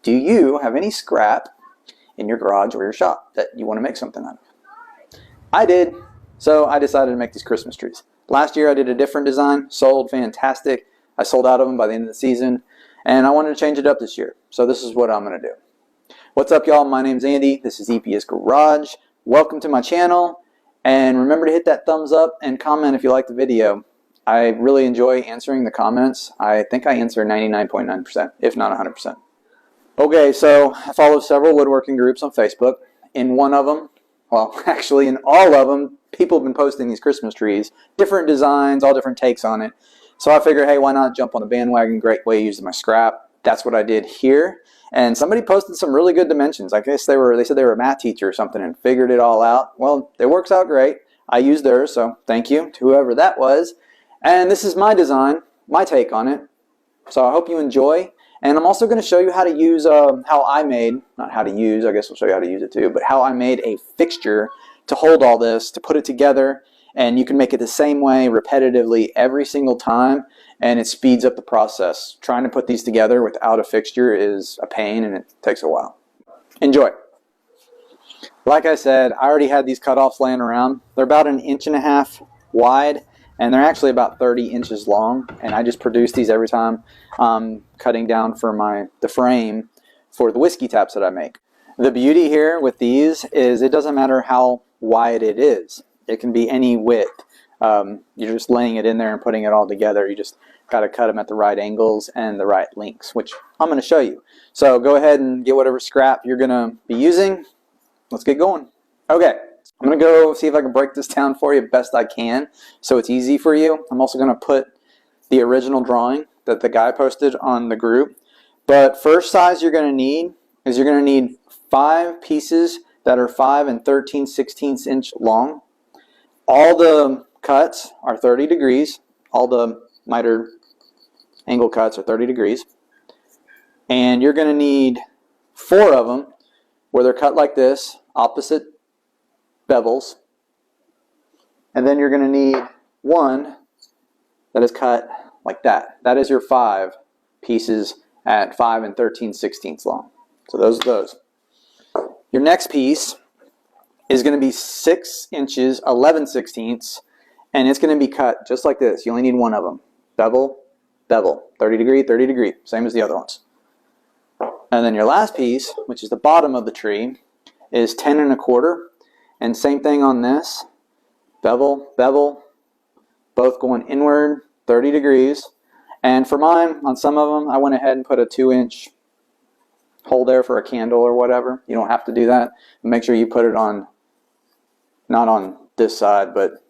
Do you have any scrap in your garage or your shop that you want to make something out of? I did, so I decided to make these Christmas trees. Last year I did a different design, sold fantastic. I sold out of them by the end of the season, and I wanted to change it up this year. So this is what I'm going to do. What's up, y'all? My name's Andy. This is EPS Garage. Welcome to my channel, and remember to hit that thumbs up and comment if you like the video. I really enjoy answering the comments. I think I answer 99.9%, if not 100%. Okay, so I follow several woodworking groups on Facebook. In one of them, well, actually in all of them, people have been posting these Christmas trees, different designs, all different takes on it. So I figured, hey, why not jump on the bandwagon? Great way using my scrap. That's what I did here. And somebody posted some really good dimensions. I guess they said they were a math teacher or something and figured it all out. Well, it works out great. I used theirs, so thank you to whoever that was. And this is my design, my take on it. So I hope you enjoy. And I'm also going to show you how to use, how I made, not how to use, I guess I'll show you how to use it too, but how I made a fixture to hold all this, to put it together. And you can make it the same way repetitively every single time, and it speeds up the process. Trying to put these together without a fixture is a pain, and it takes a while. Enjoy. Like I said, I already had these cutoffs laying around. They're about 1.5 inches wide, and they're actually about 30 inches long, and I just produce these every time I'm cutting down for the frame for the whiskey taps that I make. The beauty here with these is it doesn't matter how wide it is. It can be any width. You're just laying it in there and putting it all together. You just got to cut them at the right angles and the right lengths, which I'm going to show you. So go ahead and get whatever scrap you're going to be using. Let's get going. Okay. I'm going to go see if I can break this down for you best I can so it's easy for you. I'm also going to put the original drawing that the guy posted on the group. But first size you're going to need is you're going to need 5 pieces that are 5 13/16 inch long. All the cuts are 30 degrees. All the miter angle cuts are 30 degrees. And you're going to need 4 of them where they're cut like this, opposite bevels, and then you're going to need 1 that is cut like that. That is your 5 pieces at 5 13/16 long. So those are those. Your next piece is going to be 6 inches 11/16, and it's going to be cut just like this. You only need 1 of them. Bevel, bevel, 30 degree, 30 degree, same as the other ones. And then your last piece, which is the bottom of the tree, is 10 1/4. And same thing on this, bevel, bevel, both going inward, 30 degrees. And for mine, on some of them, I went ahead and put a 2-inch hole there for a candle or whatever. You don't have to do that. Make sure you put it on, not on this side, but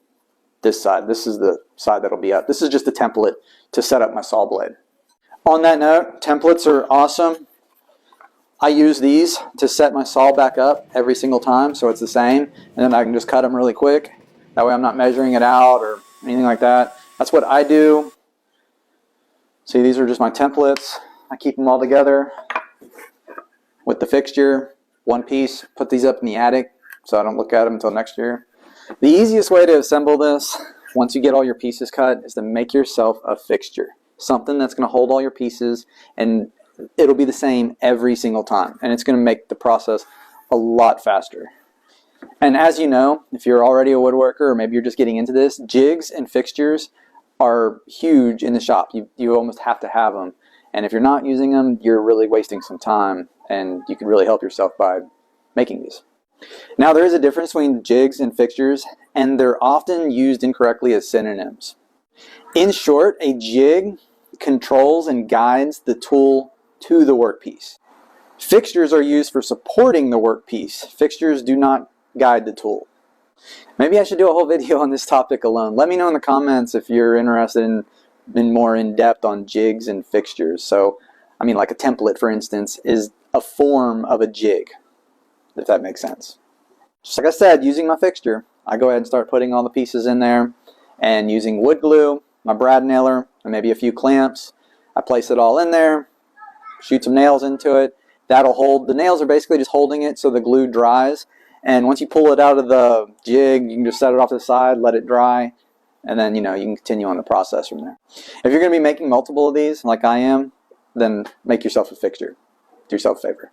this side. This is the side that'll be up. This is just a template to set up my saw blade. On that note, templates are awesome. I use these to set my saw back up every single time, so it's the same, and then I can just cut them really quick. That way I'm not measuring it out or anything like that. That's what I do. See, these are just my templates. I keep them all together with the fixture. 1 piece, put these up in the attic so I don't look at them until next year. The easiest way to assemble this, once you get all your pieces cut, is to make yourself a fixture. Something that's going to hold all your pieces, and it'll be the same every single time, and it's going to make the process a lot faster. And as you know, if you're already a woodworker or maybe you're just getting into this, jigs and fixtures are huge in the shop. You almost have to have them, and if you're not using them, you're really wasting some time, and you can really help yourself by making these. Now, there is a difference between jigs and fixtures, and they're often used incorrectly as synonyms. In short, a jig controls and guides the tool to the workpiece. Fixtures are used for supporting the workpiece. Fixtures do not guide the tool. Maybe I should do a whole video on this topic alone. Let me know in the comments if you're interested in more in-depth on jigs and fixtures. So, I mean, like a template, for instance, is a form of a jig, if that makes sense. Just like I said, using my fixture, I go ahead and start putting all the pieces in there, and using wood glue, my brad nailer, and maybe a few clamps, I place it all in there, shoot some nails into it. That'll hold, the nails are basically just holding it so the glue dries, and once you pull it out of the jig, you can just set it off to the side, let it dry, and then you can continue on the process from there. If you're going to be making multiple of these like I am, then make yourself a fixture. Do yourself a favor.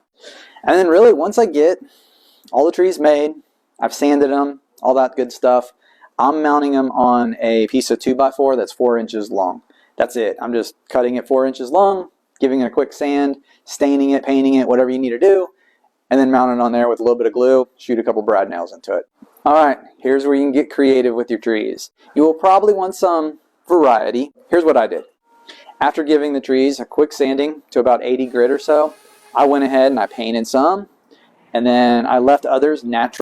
And then really, once I get all the trees made, I've sanded them, all that good stuff, I'm mounting them on a piece of 2x4 that's 4 inches long. That's it. I'm just cutting it 4 inches long, giving it a quick sand, staining it, painting it, whatever you need to do, and then mount it on there with a little bit of glue, shoot a couple brad nails into it. All right, here's where you can get creative with your trees. You will probably want some variety. Here's what I did. After giving the trees a quick sanding to about 80 grit or so, I went ahead and I painted some, and then I left others natural.